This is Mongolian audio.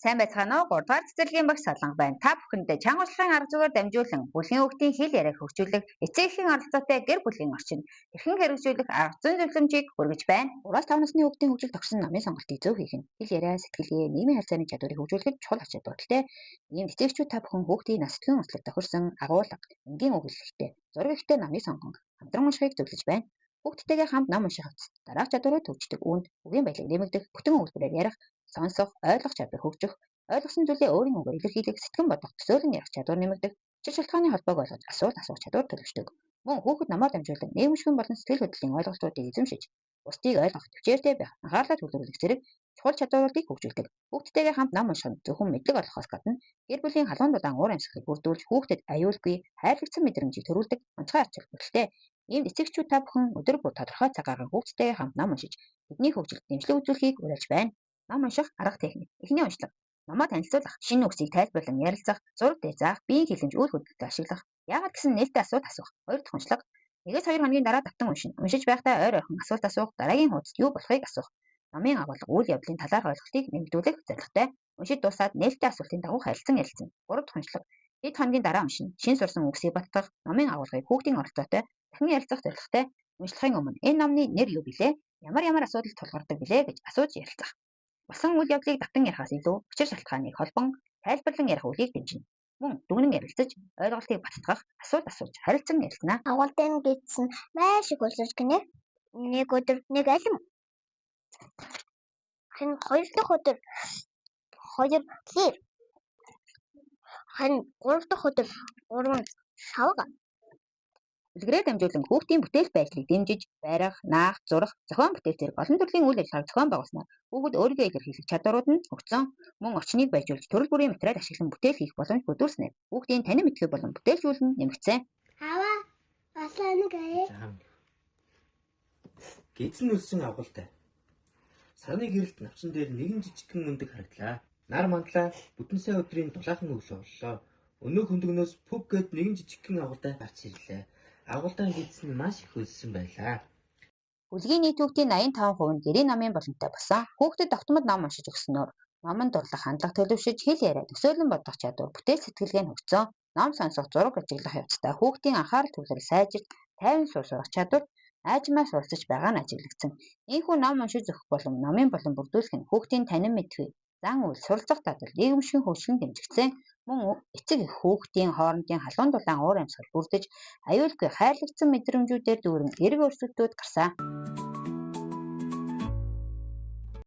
Сайн байцгаана уу? 3 дугаар цэцэрлэгийн багш Солонго байна. Та бүхэндээ чанга урлагийн арга зүйгээр дамжуулан бүлгийн хүүхдийн хэл яриаг хөгжүүлэх, эцэг эхийн оролцоотой гэр бүлийн орчин эрхэн хэрэгжүүлэх арга зүйн зөвлөмжийг хүргэж байна. 3-5 насны хүүхдийн хөгжил тогтсон намын сонголтыг зөв хийх нь хэл яриа, сэтгэлгээ, нийгмийн харилцааны чадварыг хөгжүүлэхэд чухал ач холбогдолтой. Ийм эцэгчүүд та бүхэн хүүхдийн нас сэтгэн онцлог тохирсон агуулга, энгийн үг хэллэгтэй, зураг ихтэй намыг сонгон хамтран уншихыг зөвлөж байна. Хүүхдтэйгээ хамт ном унших явцад дараах чадварууд хөгждөг, үүнд үгийн баялаг нэмэгдэх, бүтэн өгүүлбэрээр ярих, сонсох, ойлгох чадвар хөгжих, ойлгосон зүйлээ өөрийн үгээр илэрхийлэх, сэтгэн бодох, төсөөлөн ярих чадвар нэмэгдэх, учир шалтгааны холбоог ойлгож асуулт асуух чадвар төлөвшдөг. Мөн хүүхэд намаар дамжуулан нийгэмшигэн болон сэтгэл хөдлөлийн ойлголтуудыг эзэмшиж, бусдыг ойлгох, төвчээртэй байх, анхаарлаа төвлөрүүлэх зэрэг чухал чадваруудыг хөгжүүлдэг. Хүүхдтэйгээ хамт ном унших нь зөвхөн мэдлэг олохоос гадна гэр бүлийн халуун дулаан уур амьсгалыг бүрдүүлж хүүхдэд аюулгүй, хайрлагдсан мэдрэмжийг төрүүлдэг онцгой ач холбогдолтой. Иймд эцэгчүүд та бүхэн өдөр бүр тодорхой цаг гарган хүүхдтэйгээ хамт ном уншиж, тэдний хөгжилд дэмжлэг үзүүлэхийг уриалж байна. Ном унших арга техник. Эхний уншлага. Номоо танилцуулах, шинэ үгсийг тайлбарлан ярилцах, зураг дээр заах, биеийн хилэмж үйл хөдлөлтөд ашиглах, яагаад гэсэн нээлттэй асуулт асуух. 2 дахь уншлага. 1-2 хоногийн дараа давтан уншина. Уншиж байхдаа ойр ойрхон асуулт асуух, дараагийн хуудасд юу болохыг асуух. Номын агуулга, үйл явдлын талаарх ойлголтыг нэмэгдүүлэх зорилготой. Уншиж дуусаад нээлттэй асуултын дагуу харилцан ярилцсан. 3 дахь уншлага. Хэд хоногийн дараа уншина. Шинэ сурсан үгсийг баттгах, номын агуулгыг хүүхдийн оролцоотой дахин ярилцах зорилготой. Уншлахын өмнө энэ номны нэр юу билээ? Ямар асуудал тулгардаг билээ гэж асууж ярилцах. Болсон үйл явдлыг давтан ярихаас илүү учир шалтгааныг холбон тайлбарлан ярих үгийг дэмжинэ. Мөн дүгнэн ярилцаж, ойлголтыг баттгах, асуулт асууж, харилцан ярилцана. Агуулгын гидсэн маш их улсаж гинэ. Нэг өдөр нэг алим. Харин хоёр дахь өдөр хоёр лир. Харин гурав дахь өдөр 3 шавга. Үлгэрээр дамжуулан хүүхдийн бүтээл байдлыг дэмжиж, байрах, наах, зурах, зохион бүтээх зэрэг олон төрлийн үйл ажиллагааг зохион байгуулснаар хүүхэд өөрийгөө илэрхийлэх чадварууд нь хөгжсөн. Мөн орчныг баяжуулж төрөл бүрийн материал ашиглан бүтээл хийх боломж бүрдүүлснээр хүүхдийн танин мэдхүй болон бүтээлчүүл нь нэмэгдсэн. Аваа басаа нэг ээ. Гидсэн үлсэн агуултай. Сарны гэрэлт навчин дээр нэгэн жижигхэн өндөг харагдлаа. Нар мандлаа бүтэн сая өдрийн дулаахан өглөө боллоо. Өнөө хөндөгнөөс пүг гээд нэгэн жижигхэн агуултай гарч ирлээ. Агуултай гидсэн маш их өлсөн байлаа. Үлгийн нийт хүүхдийн 85% нь гэрийн намын боломжтой болсон. Хүүхдэд автомат ном уншиж өгснөөр номонд дурлах хандлага төлөвшөж, хэл яриа, төсөөлөн бодох чадвар, бүтээл сэтгэлгээ нь хөгжсөн. Ном сонсох, зураг ажиглах явцдаа хүүхдийн анхаарал төвлөрөл сайжирч, тайван сурах чадвар аажмаар суралцж байгаа нь ажиглагдсан. Ийхүү ном уншиж өгөх болон номын болон бүрдүүлэх нь хүүхдийн танин мэдхүй, зан үйл, суралцах чадвар, нийгэмшигэн хөгжлөн дэмжигдсэн. Мөн эцэг эх хүүхдийн хоорондын халуун дулаан уур амьсгал бүрдэж, аюулгүй хайрлагдсан мэдрэмжүүдээр дүүрэн эерэг өөрчлөлтүүд гарсан.